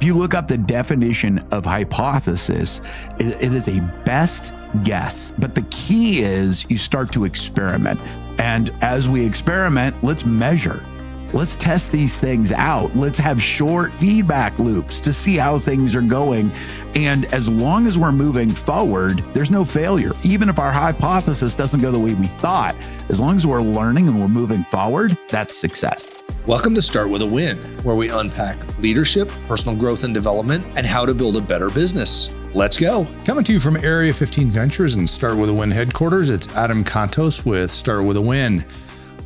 you look up the definition of hypothesis, it is a best guess. But the key is you start to experiment. And as we experiment, let's measure. Let's test these things out. Let's have short feedback loops to see how things are going. And as long as we're moving forward, there's no failure. Even if our hypothesis doesn't go the way we thought, as long as we're learning and we're moving forward, that's success. Welcome to Start With a Win, where we unpack leadership, personal growth and development, and how to build a better business. Let's go. Coming to you from Area 15 Ventures and Start With a Win headquarters, it's Adam Contos with Start With a Win.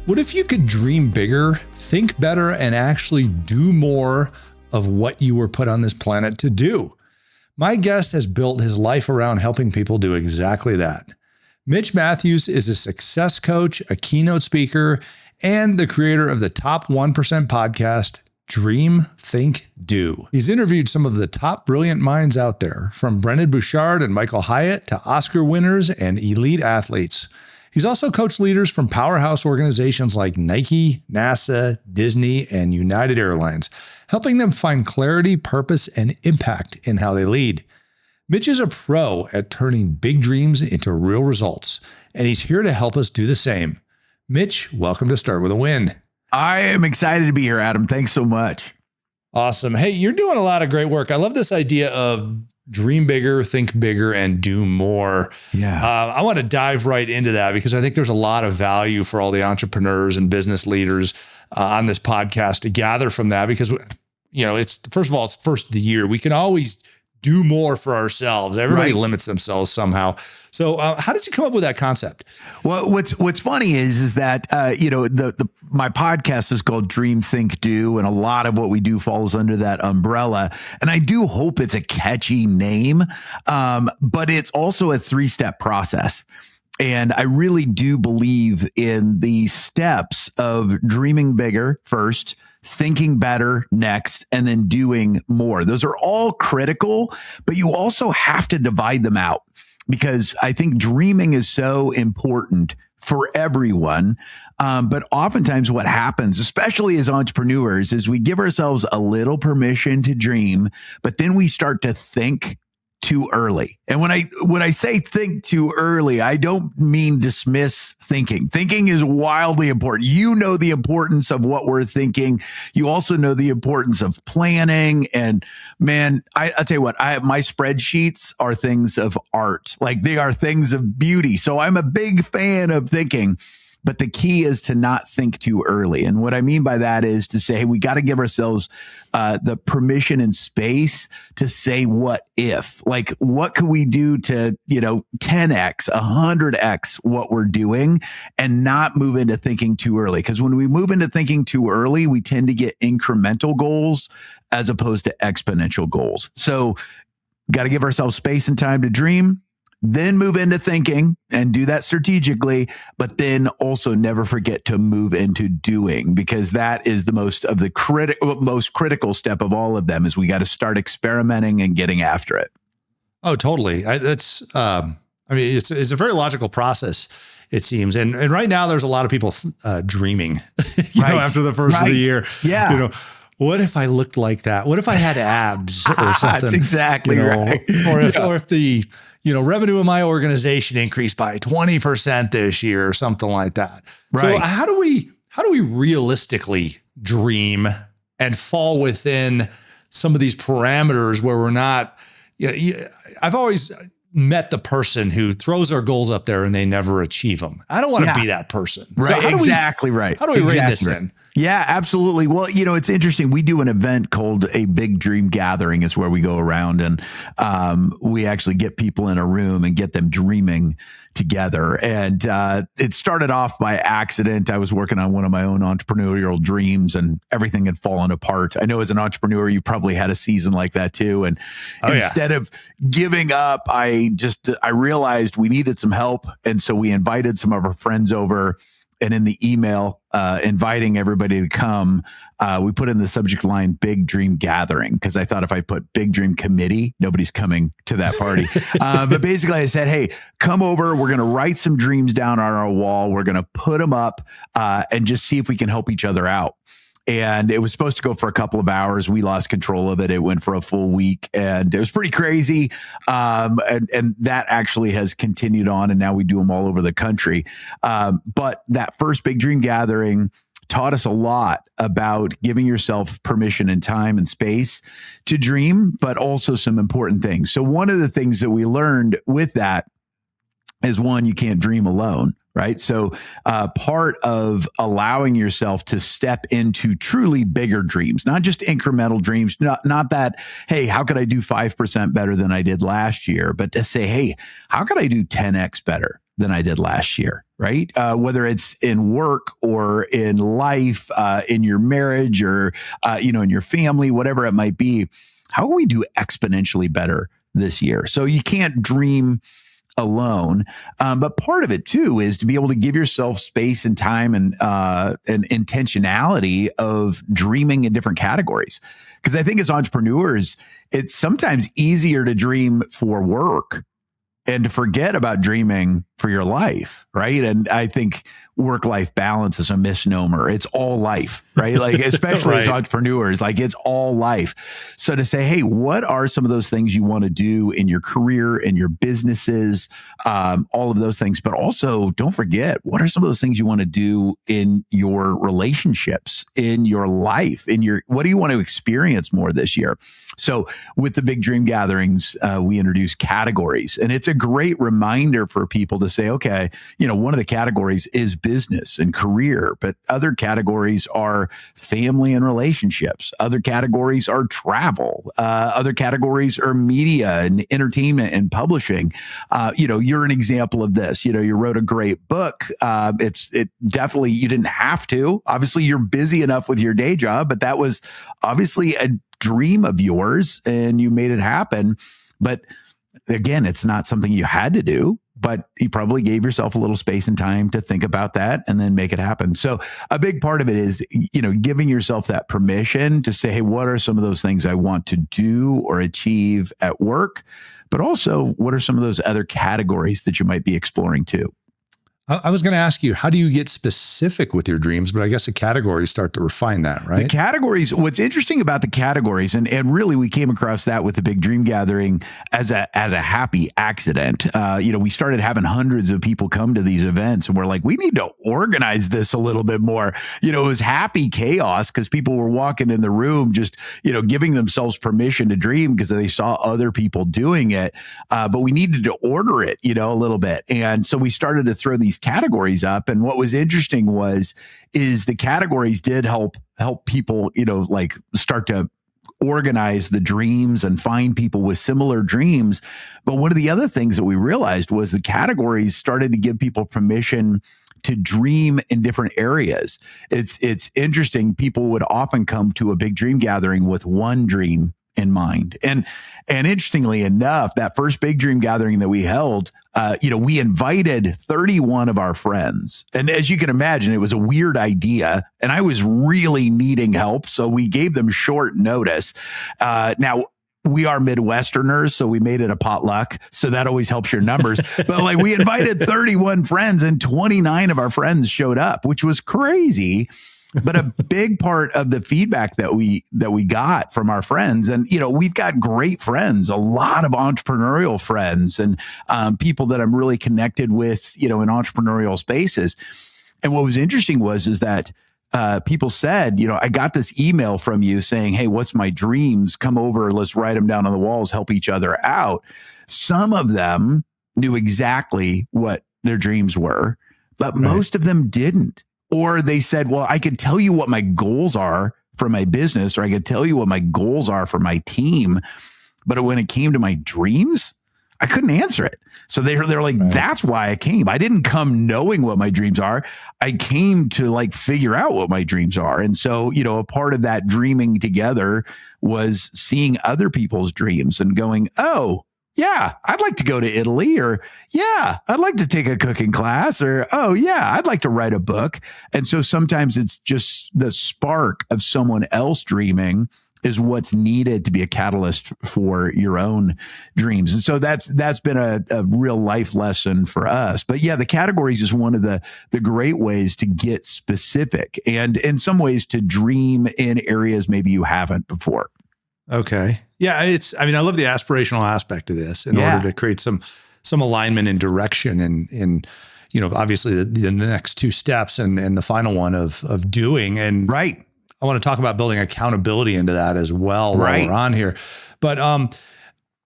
What if you could dream bigger, think better, and actually do more of what you were put on this planet to do? My guest has built his life around helping people do exactly that. Mitch Matthews is a success coach, a keynote speaker, and the creator of the Top 1% podcast, Dream, Think, Do. He's interviewed some of the top brilliant minds out there, from Brendon Burchard and Michael Hyatt to Oscar winners and elite athletes. He's also coached leaders from powerhouse organizations like Nike, NASA, Disney, and United Airlines, helping them find clarity, purpose, and impact in how they lead. Mitch is a pro at turning big dreams into real results, and he's here to help us do the same. Mitch, welcome to Start With a Win. I am excited to be here, Adam. Thanks so much. Awesome. Hey, you're doing a lot of great work. I love this idea of dream bigger, think bigger, and do more. Yeah. I want to dive right into that because I think there's a lot of value for all the entrepreneurs and business leaders on this podcast to gather from that because, you know, it's first of all, it's first of the year. We can always do more for ourselves. Everybody limits themselves somehow. So how did you come up with that concept? Well, what's funny is that, my podcast is called Dream, Think, Do, and a lot of what we do falls under that umbrella. And I do hope it's a catchy name, but it's also a 3-step process. And I really do believe in the steps of dreaming bigger first, thinking better next, and then doing more. Those are all critical, but you also have to divide them out because I think dreaming is so important for everyone. But oftentimes what happens, especially as entrepreneurs, is we give ourselves a little permission to dream, but then we start to think too early. And when I say think too early, I don't mean dismiss thinking. Thinking is wildly important. You know the importance of what we're thinking. You also know the importance of planning. And man, I'll tell you what, my spreadsheets are things of art. Like they are things of beauty. So I'm a big fan of thinking. But the key is to not think too early. And what I mean by that is to say, hey, we got to give ourselves the permission and space to say, what if? Like, what could we do to, 10x, 100x what we're doing and not move into thinking too early? Because when we move into thinking too early, we tend to get incremental goals as opposed to exponential goals. So got to give ourselves space and time to dream. Then move into thinking and do that strategically, but then also never forget to move into doing, because that is the most critical step of all of them. Is we got to start experimenting and getting after it. Oh, totally. It's a very logical process, it seems. And right now there's a lot of people dreaming, after the first of the year. Yeah. What if I looked like that? What if I had abs or something? That's exactly right. Or if the revenue in my organization increased by 20% this year or something like that. Right. So how do we realistically dream and fall within some of these parameters where we're not, I've always met the person who throws our goals up there and they never achieve them. I don't want to be that person. Right. So how do we rein this in? Yeah, absolutely. Well, it's interesting. We do an event called a Big Dream Gathering. It's where we go around and we actually get people in a room and get them dreaming together. And it started off by accident. I was working on one of my own entrepreneurial dreams and everything had fallen apart. I know as an entrepreneur, you probably had a season like that too. And instead of giving up, I realized we needed some help. And so we invited some of our friends over. And in the email inviting everybody to come, we put in the subject line Big Dream Gathering, because I thought if I put Big Dream Committee, nobody's coming to that party. But basically I said, hey, come over. We're going to write some dreams down on our wall. We're going to put them up and just see if we can help each other out. And it was supposed to go for a couple of hours. We lost control of it. It went for a full week, and it was pretty crazy. And that actually has continued on, and now we do them all over the country. But that first big dream gathering taught us a lot about giving yourself permission and time and space to dream, but also some important things. So one of the things that we learned with that is, one, you can't dream alone. Right. So part of allowing yourself to step into truly bigger dreams, not just incremental dreams, not that, hey, how could I do 5% better than I did last year? But to say, hey, how could I do 10x better than I did last year? Right. Whether it's in work or in life, in your marriage or, in your family, whatever it might be, how can we do exponentially better this year? So you can't dream alone. But part of it too is to be able to give yourself space and time and intentionality of dreaming in different categories. Because I think as entrepreneurs, it's sometimes easier to dream for work and to forget about dreaming for your life, right? And I think work-life balance is a misnomer. It's all life, right? Like, especially as entrepreneurs, like, it's all life. So to say, hey, what are some of those things you want to do in your career, in your businesses, all of those things, but also don't forget, what are some of those things you want to do in your relationships, in your life, what do you want to experience more this year? So with the big dream gatherings, we introduce categories, and it's a great reminder for people to say, okay, one of the categories is business and career, but other categories are family and relationships. Other categories are travel. Other categories are media and entertainment and publishing. You're an example of this. You wrote a great book. It definitely, you didn't have to. Obviously, you're busy enough with your day job, but that was obviously a dream of yours and you made it happen. But again, it's not something you had to do, but you probably gave yourself a little space and time to think about that and then make it happen. So a big part of it is, giving yourself that permission to say, hey, what are some of those things I want to do or achieve at work? But also, what are some of those other categories that you might be exploring too? I was going to ask you, how do you get specific with your dreams? But I guess the categories start to refine that, right? The categories, what's interesting about the categories, and really we came across that with the big dream gathering as a happy accident. We started having hundreds of people come to these events and we're like, we need to organize this a little bit more. It was happy chaos because people were walking in the room just, giving themselves permission to dream because they saw other people doing it. But we needed to order it, a little bit. And so we started to throw these categories up. And what was interesting is the categories did help people, start to organize the dreams and find people with similar dreams. But one of the other things that we realized was the categories started to give people permission to dream in different areas. It's interesting. People would often come to a big dream gathering with one dream in mind. And interestingly enough, that first big dream gathering that we held, we invited 31 of our friends. And as you can imagine, it was a weird idea and I was really needing help. So we gave them short notice. Now, we are Midwesterners, so we made it a potluck. So that always helps your numbers. But we invited 31 friends and 29 of our friends showed up, which was crazy. But a big part of the feedback that we got from our friends, and we've got great friends, a lot of entrepreneurial friends, and people that I'm really connected with, in entrepreneurial spaces. And what was interesting is that people said, I got this email from you saying, hey, what's my dreams? Come over, let's write them down on the walls, help each other out. Some of them knew exactly what their dreams were, but most of them didn't. Or they said, well, I could tell you what my goals are for my business, or I could tell you what my goals are for my team. But when it came to my dreams, I couldn't answer it. So they're like, that's why I came. I didn't come knowing what my dreams are. I came to figure out what my dreams are. And so, a part of that dreaming together was seeing other people's dreams and going, oh, yeah, I'd like to go to Italy, or yeah, I'd like to take a cooking class, or oh yeah, I'd like to write a book. And so sometimes it's just the spark of someone else dreaming is what's needed to be a catalyst for your own dreams. And so that's been a real life lesson for us. But yeah, the categories is one of the great ways to get specific and in some ways to dream in areas maybe you haven't before. Okay. Yeah. I love the aspirational aspect of this in order to create some alignment and direction and obviously the next two steps and the final one of doing. And right. I want to talk about building accountability into that as well while we're on here. But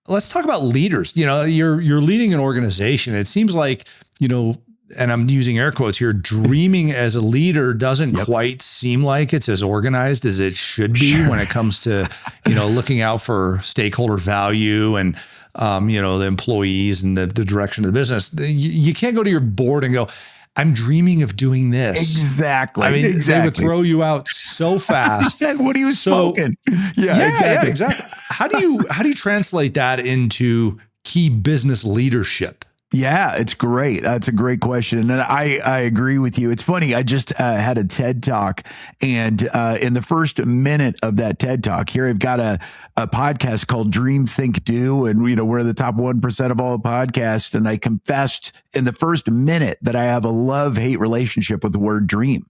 let's talk about leaders. You're leading an organization. It seems like, and I'm using air quotes here, dreaming as a leader doesn't quite seem like it's as organized as it should be when it comes to, looking out for stakeholder value and, the employees and the direction of the business. You can't go to your board and go, I'm dreaming of doing this. Exactly. They would throw you out so fast. What are you smoking? Exactly. How do you translate that into key business leadership? Yeah, it's great. That's a great question. And I agree with you. It's funny. I just had a TED Talk, and in the first minute of that TED Talk, here I've got a podcast called Dream, Think, Do. And, we're in the top 1% of all podcasts. And I confessed in the first minute that I have a love-hate relationship with the word dream.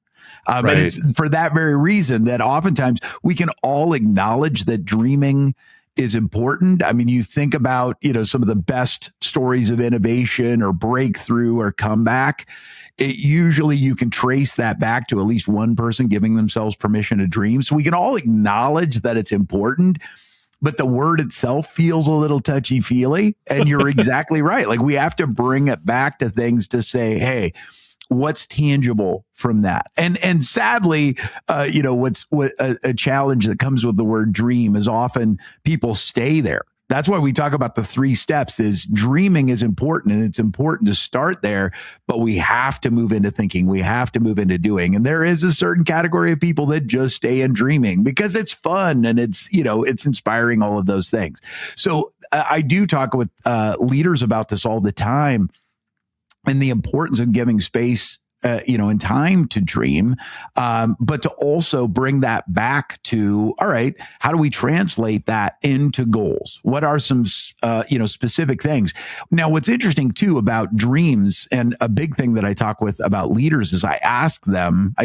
And it's for that very reason that oftentimes we can all acknowledge that dreaming is important. I mean, you think about, some of the best stories of innovation or breakthrough or comeback. Usually you can trace that back to at least one person giving themselves permission to dream. So we can all acknowledge that it's important, but the word itself feels a little touchy-feely. And you're exactly right. Like we have to bring it back to things to say, hey, what's tangible from that? And sadly, what's a challenge that comes with the word dream is often people stay there. That's why we talk about the 3 steps is dreaming is important and it's important to start there, but we have to move into thinking. We have to move into doing. And there is a certain category of people that just stay in dreaming because it's fun and it's, it's inspiring, all of those things. So I do talk with leaders about this all the time. And the importance of giving space, and time to dream, but to also bring that back to, all right, how do we translate that into goals? What are some, specific things? Now, what's interesting too about dreams, and a big thing that I talk with about leaders is I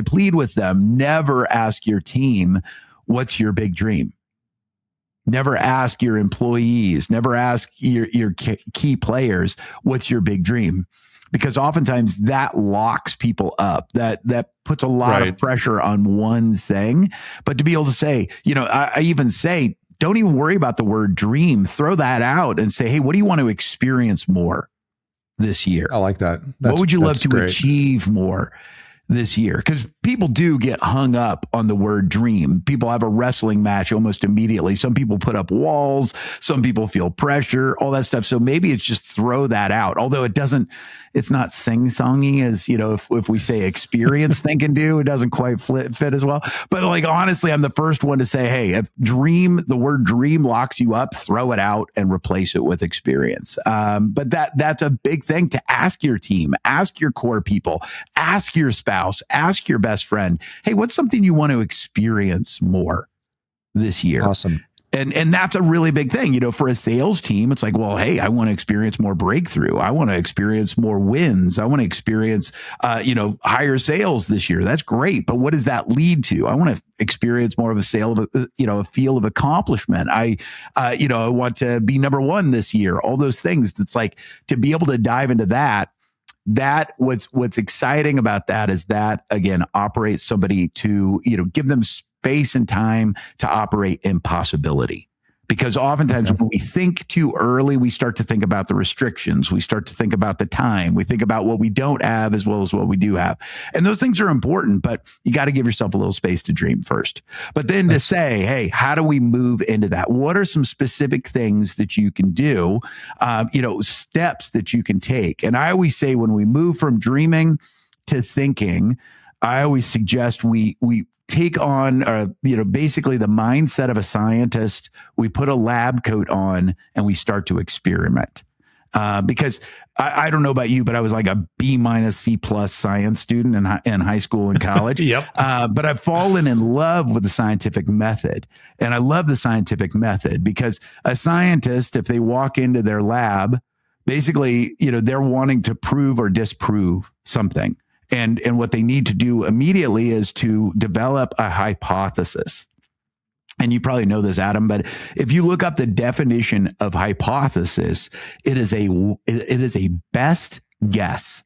plead with them, never ask your team, what's your big dream? Never ask your employees, never ask your key players, what's your big dream? Because oftentimes that locks people up, that puts a lot of pressure on one thing. But to be able to say, I even say, don't even worry about the word dream, throw that out and say, hey, what do you want to experience more this year? I like that. What would you love to achieve more this year? Because people do get hung up on the word dream. People have a wrestling match almost immediately. Some people put up walls. Some people feel pressure, all that stuff. So maybe it's just throw that out. Although it's not sing-songy as, if we say experience, think and do, it doesn't quite fit as well. But honestly, I'm the first one to say, hey, if the word dream locks you up, throw it out and replace it with experience. But that's a big thing to ask your team, ask your core people, ask your spouse, ask your best friend, hey, what's something you want to experience more this year? Awesome. And that's a really big thing, for a sales team. It's like, well, hey, I want to experience more breakthrough. I want to experience more wins. I want to experience, higher sales this year. That's great. But what does that lead to? I want to experience more of a a feel of accomplishment. I want to be number 1 this year. All those things. It's like to be able to dive into that. What's exciting about that is that, again, operates somebody to, give them space and time to operate in possibility. Because oftentimes when we think too early, we start to think about the restrictions. We start to think about the time. We think about what we don't have as well as what we do have. And those things are important, but you got to give yourself a little space to dream first. But then to say, hey, how do we move into that? What are some specific things that you can do, steps that you can take? And I always say when we move from dreaming to thinking, I always suggest we take on, basically the mindset of a scientist. We put a lab coat on and we start to experiment. Because I don't know about you, but I was like a B minus C plus science student in high school and college. Yep. But I've fallen in love with the scientific method. And I love the scientific method because a scientist, if they walk into their lab, basically, they're wanting to prove or disprove something. And what they need to do immediately is to develop a hypothesis. And you probably know this, Adam, but if you look up the definition of hypothesis, it is a best guess.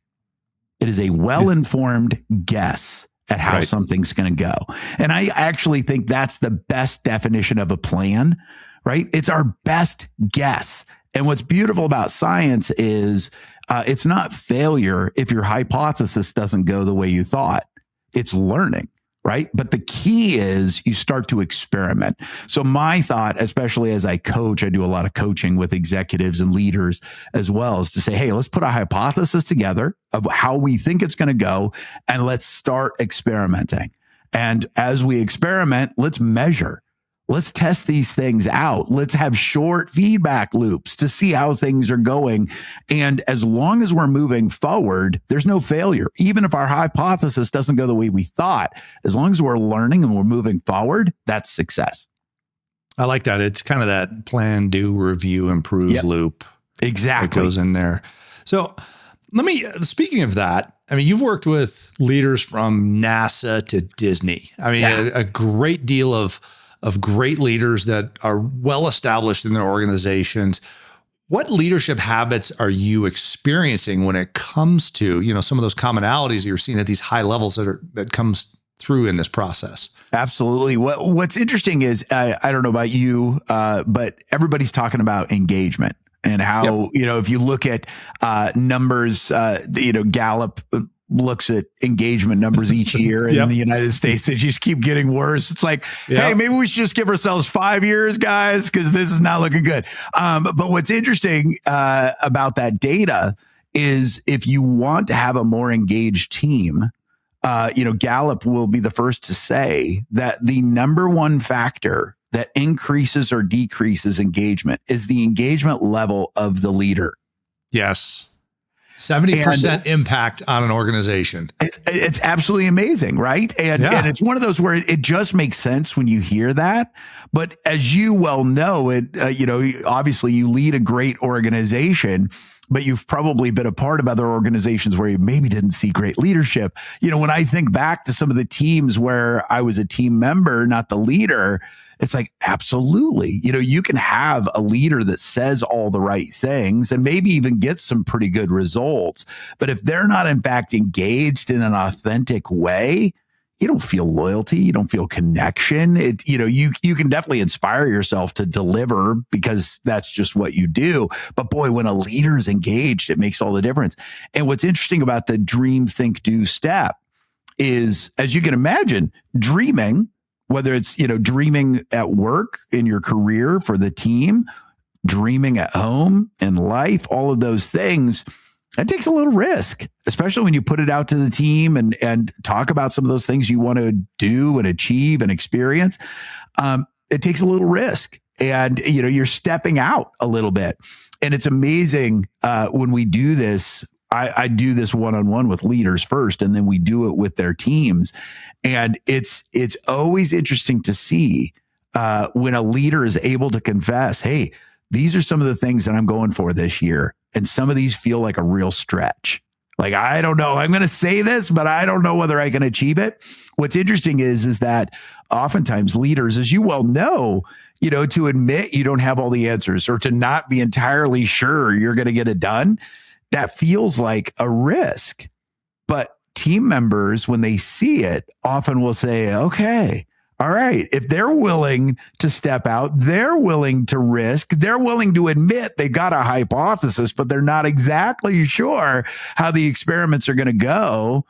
It is a well-informed guess at how something's going to go. And I actually think that's the best definition of a plan, right? It's our best guess. And what's beautiful about science is it's not failure if your hypothesis doesn't go the way you thought. It's learning, right? But the key is you start to experiment. So my thought, especially as I coach, I do a lot of coaching with executives and leaders as well, is to say, hey, let's put a hypothesis together of how we think it's going to go, and let's start experimenting. And as we experiment, let's measure. Let's test these things out. Let's have short feedback loops to see how things are going. And as long as we're moving forward, there's no failure. Even if our hypothesis doesn't go the way we thought, as long as we're learning and we're moving forward, that's success. I like that. It's kind of that plan, do, review, improve loop. Exactly. That goes in there. So speaking of that, I mean, you've worked with leaders from NASA to Disney. I mean, a great deal of great leaders that are well established in their organizations. What leadership habits are you experiencing when it comes to, some of those commonalities you're seeing at these high levels that comes through in this process? Absolutely. What's interesting is, I don't know about you, but everybody's talking about engagement and how, if you look at numbers, Gallup looks at engagement numbers each year in the United States. They just keep getting worse. It's like, hey, maybe we should just give ourselves 5 years, guys, because this is not looking good. But what's interesting about that data is if you want to have a more engaged team, Gallup will be the first to say that the number one factor that increases or decreases engagement is the engagement level of the leader. Yes. 70% impact on an organization. It's absolutely amazing, right? And it's one of those where it just makes sense when you hear that. But as you well know, obviously you lead a great organization, but you've probably been a part of other organizations where you maybe didn't see great leadership. When I think back to some of the teams where I was a team member, not the leader, it's like, absolutely. You can have a leader that says all the right things and maybe even get some pretty good results. But if they're not, in fact, engaged in an authentic way, you don't feel loyalty. You don't feel connection. You can definitely inspire yourself to deliver because that's just what you do. But boy, when a leader is engaged, it makes all the difference. And what's interesting about the dream, think, do step is, as you can imagine, dreaming, whether it's, dreaming at work, in your career, for the team, dreaming at home, in life, all of those things, that takes a little risk, especially when you put it out to the team and talk about some of those things you want to do and achieve and experience. It takes a little risk, and, you're stepping out a little bit. And it's amazing when we do this. I do this one-on-one with leaders first, and then we do it with their teams. And it's always interesting to see when a leader is able to confess, hey, these are some of the things that I'm going for this year. And some of these feel like a real stretch. Like, I don't know, I'm going to say this, but I don't know whether I can achieve it. What's interesting is that oftentimes leaders, as you well know, to admit you don't have all the answers or to not be entirely sure you're going to get it done, that feels like a risk. But team members, when they see it, often will say, okay, all right, if they're willing to step out, they're willing to risk, they're willing to admit they got a hypothesis, but they're not exactly sure how the experiments are going to go.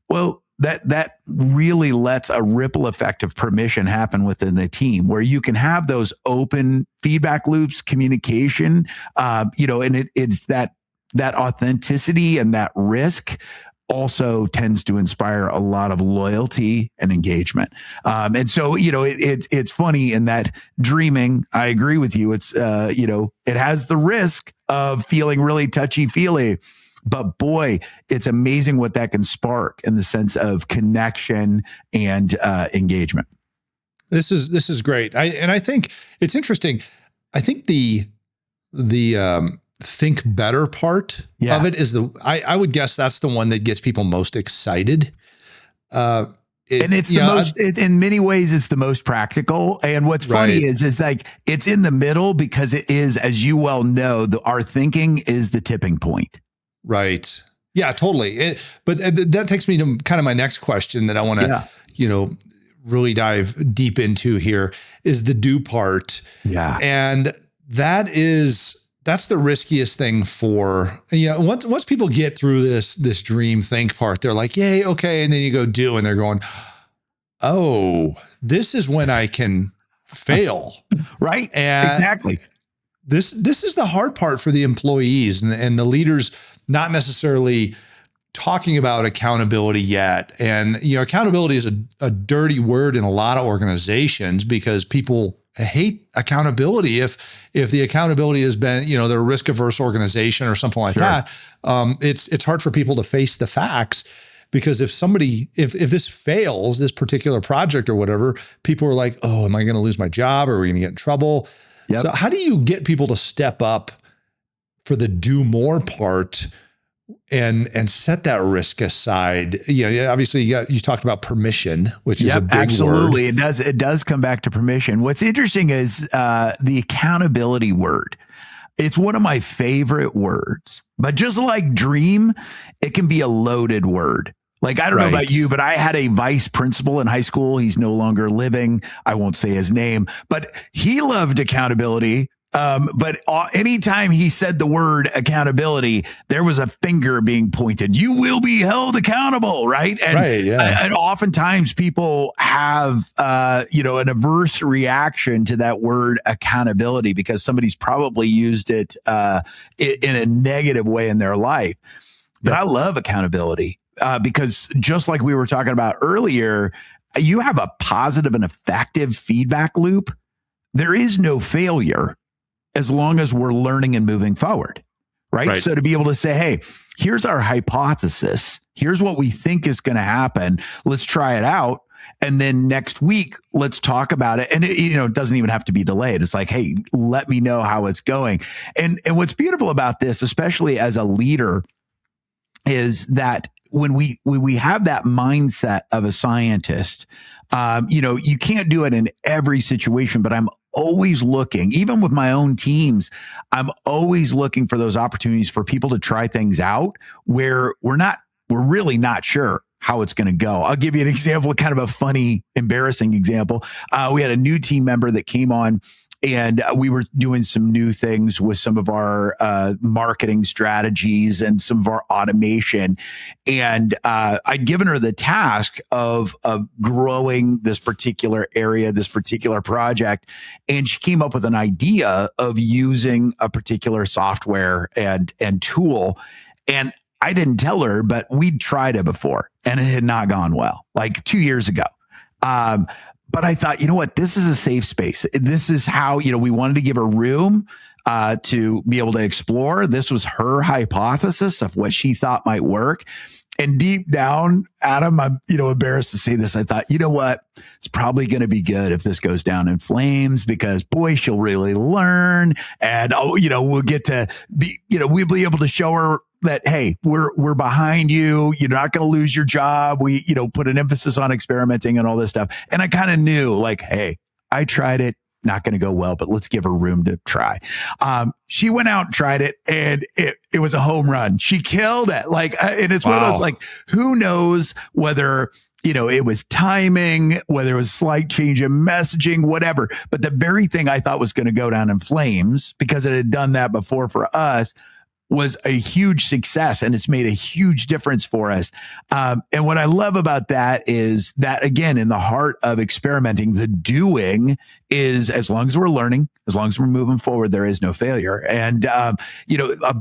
Well, that really lets a ripple effect of permission happen within the team, where you can have those open feedback loops, communication, and it's that authenticity and that risk also tends to inspire a lot of loyalty and engagement. And so, it's funny in that dreaming, I agree with you. It's, it has the risk of feeling really touchy feely, but boy, it's amazing what that can spark in the sense of connection and engagement. This is great. I think it's interesting. I think the think better part of it is I would guess that's the one that gets people most excited. And it's the most, in many ways, it's the most practical. And what's funny is like, it's in the middle because it is, as you well know, our thinking is the tipping point. Right. Yeah, totally. But that takes me to kind of my next question that I want to, really dive deep into here is the do part. Yeah. And that's the riskiest thing for, once people get through this dream think part, they're like, yay, okay. And then you go do, and they're going, oh, this is when I can fail. Right. And exactly. This is the hard part for the employees and the leaders, not necessarily talking about accountability yet. And, accountability is a dirty word in a lot of organizations because people hate accountability. If the accountability has been, they're a risk averse organization or something like that, it's hard for people to face the facts because if this fails, this particular project or whatever, people are like, oh, am I going to lose my job? Or are we going to get in trouble? Yep. So how do you get people to step up for the do more part and set that risk aside? Obviously you talked about permission, which is a big absolutely word. It does come back to permission. What's interesting is the accountability word. It's one of my favorite words, but just like dream, it can be a loaded word. Like, I don't know about you, but I had a vice principal in high school. He's no longer living. I won't say his name, but he loved accountability. But anytime he said the word accountability, there was a finger being pointed. You will be held accountable, right? And oftentimes people have, an adverse reaction to that word accountability because somebody's probably used it in a negative way in their life. But I love accountability because just like we were talking about earlier, you have a positive and effective feedback loop. There is no failure as long as we're learning and moving forward, right? So to be able to say, hey, here's our hypothesis. Here's what we think is going to happen. Let's try it out. And then next week, let's talk about it. And it doesn't even have to be delayed. It's like, hey, let me know how it's going. And what's beautiful about this, especially as a leader, is that when we have that mindset of a scientist, you can't do it in every situation, but I'm always looking, even with my own teams, I'm always looking for those opportunities for people to try things out where we're really not sure how it's going to go. I'll give you an example, kind of a funny, embarrassing example. We had a new team member that came on, and we were doing some new things with some of our marketing strategies and some of our automation. And I'd given her the task of growing this particular area, this particular project. And she came up with an idea of using a particular software and tool. And I didn't tell her, but we'd tried it before and it had not gone well, like 2 years ago. But I thought, you know what, this is a safe space. This is how, we wanted to give her room to be able to explore. This was her hypothesis of what she thought might work. And deep down, Adam, I'm, embarrassed to say this. I thought, you know what, it's probably going to be good if this goes down in flames because boy, she'll really learn. And, we'll get to be, we'll be able to show her that, hey, we're behind you. You're not going to lose your job. We, put an emphasis on experimenting and all this stuff. And I kind of knew like, hey, I tried it. Not going to go well, but let's give her room to try. She went out and tried it and it was a home run. She killed it. And it's one of those, like, who knows whether, it was timing, whether it was slight change in messaging, whatever. But the very thing I thought was going to go down in flames because it had done that before for us was a huge success, and it's made a huge difference for us. And what I love about that is that, again, in the heart of experimenting, the doing is, as long as we're learning, as long as we're moving forward, there is no failure. And, a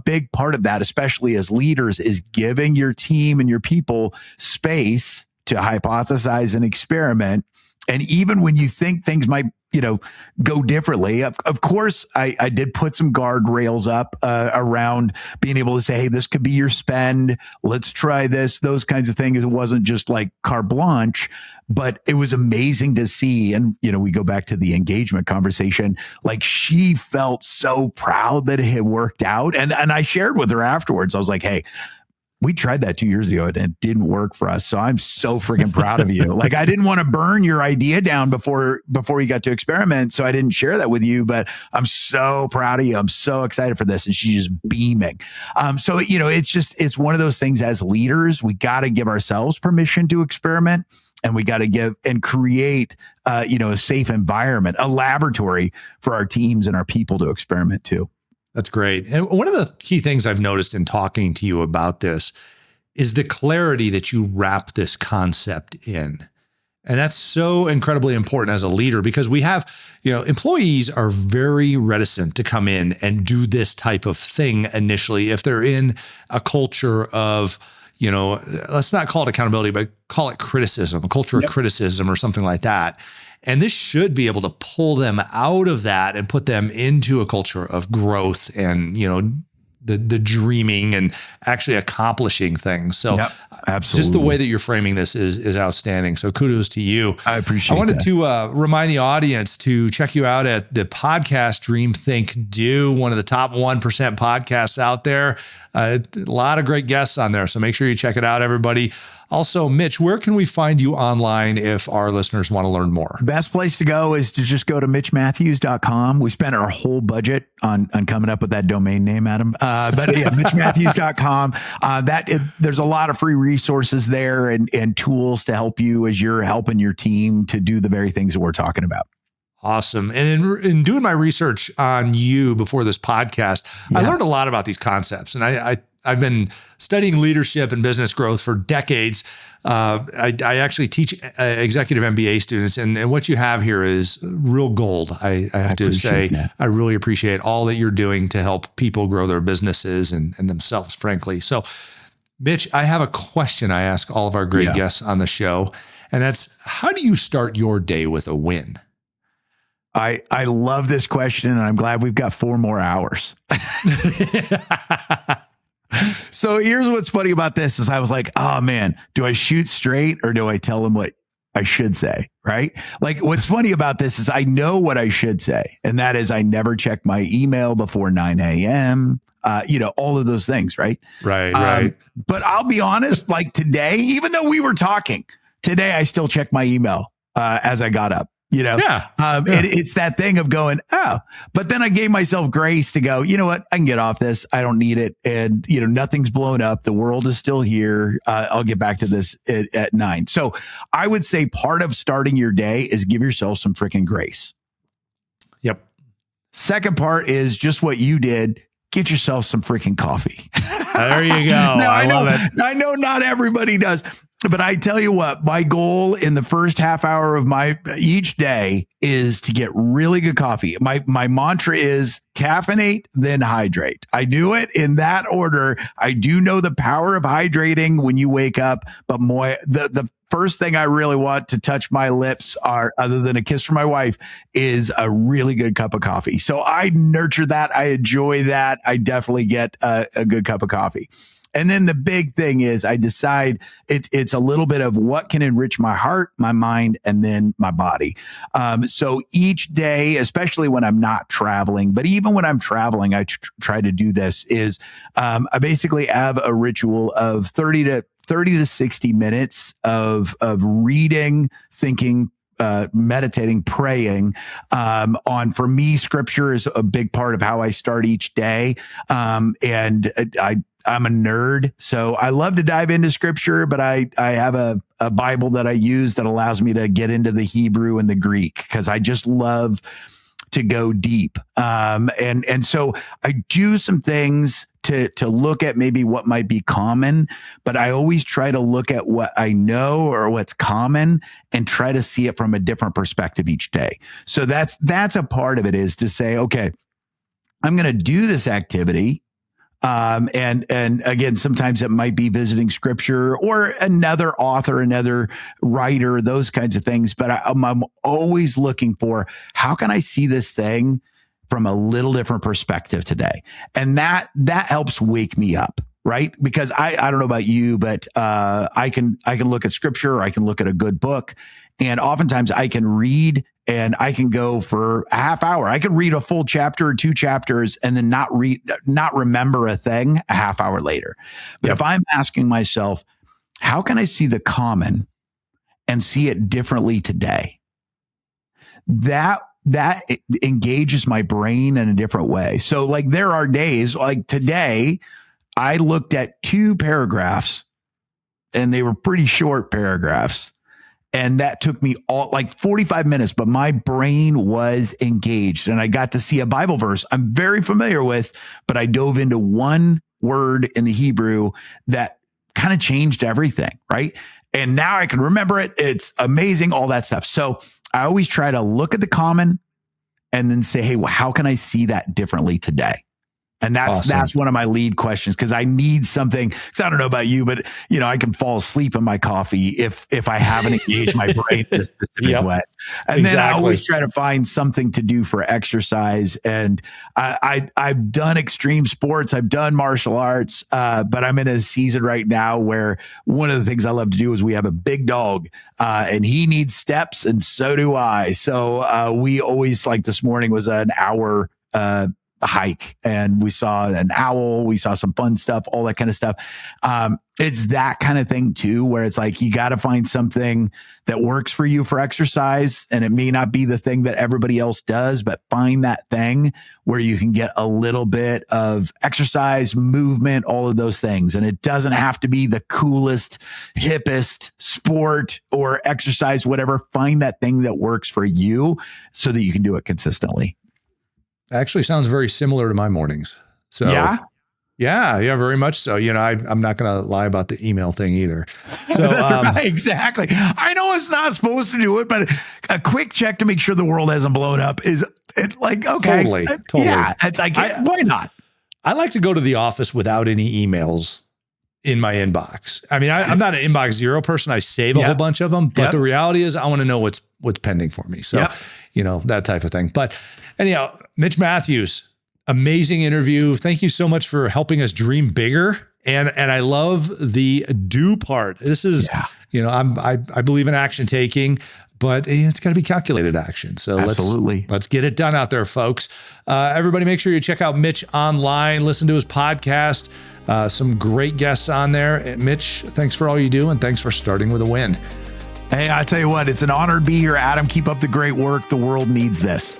big part of that, especially as leaders, is giving your team and your people space to hypothesize and experiment. And even when you think things might, go differently, of course, I did put some guardrails up around being able to say, hey, this could be your spend. Let's try this, those kinds of things. It wasn't just like carte blanche, but it was amazing to see. And, we go back to the engagement conversation. Like, she felt so proud that it had worked out. And I shared with her afterwards. I was like, hey, we tried that 2 years ago and it didn't work for us. So I'm so freaking proud of you. Like, I didn't want to burn your idea down before you got to experiment. So I didn't share that with you, but I'm so proud of you. I'm so excited for this. And she's just beaming. It's one of those things as leaders, we got to give ourselves permission to experiment, and we got to give and create, a safe environment, a laboratory for our teams and our people to experiment too. That's great. And one of the key things I've noticed in talking to you about this is the clarity that you wrap this concept in. And that's so incredibly important as a leader, because we have, employees are very reticent to come in and do this type of thing initially if they're in a culture of, let's not call it accountability, but call it criticism, a culture of criticism or something like that. And this should be able to pull them out of that and put them into a culture of growth and, the dreaming and actually accomplishing things. So absolutely. Just the way that you're framing this is outstanding. So kudos to you. I appreciate it. I wanted to remind the audience to check you out at the podcast Dream, Think, Do, one of the top 1% podcasts out there. A lot of great guests on there. So make sure you check it out, everybody. Also, Mitch, where can we find you online if our listeners want to learn more? Best place to go is to just go to mitchmatthews.com. We spent our whole budget on coming up with that domain name, Adam. But yeah, mitchmatthews.com. There's a lot of free resources there and tools to help you as you're helping your team to do the very things that we're talking about. Awesome. And in doing my research on you before this podcast, I learned a lot about these concepts. And I've been studying leadership and business growth for decades. I actually teach executive MBA students, and what you have here is real gold. I have to say, that. I really appreciate all that you're doing to help people grow their businesses and themselves, frankly. So, Mitch, I have a question I ask all of our great guests on the show, and that's, how do you start your day with a win? I love this question, and I'm glad we've got 4 more hours. So here's what's funny about this is I was like, oh man, do I shoot straight or do I tell them what I should say? Right? Like, what's funny about this is I know what I should say. And that is, I never check my email before 9 a.m. All of those things. Right. Right. But I'll be honest, like today, even though we were talking today, I still check my email as I got up. It's that thing of going, but then I gave myself grace to go, you know what? I can get off this. I don't need it. And, nothing's blown up. The world is still here. I'll get back to this at 9. So I would say part of starting your day is give yourself some freaking grace. Yep. Second part is just what you did. Get yourself some freaking coffee. There you go. I love it. I know not everybody does. But I tell you what, my goal in the first half hour of each day is to get really good coffee. My mantra is caffeinate, then hydrate. I do it in that order. I do know the power of hydrating when you wake up, but the first thing I really want to touch my lips are, other than a kiss from my wife, is a really good cup of coffee. So I nurture that. I enjoy that. I definitely get a good cup of coffee. And then the big thing is I decide it's a little bit of what can enrich my heart, my mind, and then my body. So each day, especially when I'm not traveling, but even when I'm traveling, I try to do this is I basically have a ritual of 30 to 60 minutes of reading, thinking, meditating, praying on, for me, scripture is a big part of how I start each day. And I'm a nerd, so I love to dive into scripture, but I have a Bible that I use that allows me to get into the Hebrew and the Greek because I just love to go deep. And so I do some things to look at maybe what might be common, but I always try to look at what I know or what's common and try to see it from a different perspective each day. So that's a part of it, is to say, okay, I'm going to do this activity. And again, sometimes it might be visiting scripture or another author, another writer, those kinds of things. But I'm always looking for, how can I see this thing from a little different perspective today? And that helps wake me up, right? Because I don't know about you, but I can look at scripture, or I can look at a good book, and oftentimes I can read and I can go for a half hour. I can read a full chapter or 2 chapters and then not remember a thing a half hour later. But if I'm asking myself, how can I see the common and see it differently today? That engages my brain in a different way. So like, there are days like today, I looked at 2 paragraphs and they were pretty short paragraphs. And that took me all like 45 minutes, but my brain was engaged and I got to see a Bible verse I'm very familiar with, but I dove into one word in the Hebrew that kind of changed everything. Right. And now I can remember it. It's amazing, all that stuff. So I always try to look at the common and then say, hey, well, how can I see that differently today? And that's one of my lead questions, because I need something. Because I don't know about you, but I can fall asleep in my coffee if I haven't engaged my brain in a specific way. And then I always try to find something to do for exercise. And I've done extreme sports, I've done martial arts, but I'm in a season right now where one of the things I love to do is we have a big dog, and he needs steps, and so do I. So we always, like this morning was an hour hike, and we saw an owl, we saw some fun stuff, all that kind of stuff. It's that kind of thing too, where it's like, you got to find something that works for you for exercise. And it may not be the thing that everybody else does, but find that thing where you can get a little bit of exercise, movement, all of those things. And it doesn't have to be the coolest, hippest sport or exercise, whatever. Find that thing that works for you so that you can do it consistently. Actually sounds very similar to my mornings. So yeah, very much so. I'm not going to lie about the email thing either. So that's right, exactly. I know it's not supposed to do it, but a quick check to make sure the world hasn't blown up is like, okay. Totally. Yeah, it's like, why not? I like to go to the office without any emails in my inbox. I mean, I'm not an inbox zero person. I save a whole bunch of them, but the reality is I want to know what's pending for me. So, that type of thing. But anyhow, Mitch Matthews, amazing interview. Thank you so much for helping us dream bigger. And I love the do part. This is, I believe in action taking, but it's got to be calculated action. So let's get it done out there, folks. Everybody, make sure you check out Mitch online, listen to his podcast. Some great guests on there. And Mitch, thanks for all you do. And thanks for starting with a win. Hey, I tell you what, it's an honor to be here, Adam. Keep up the great work. The world needs this.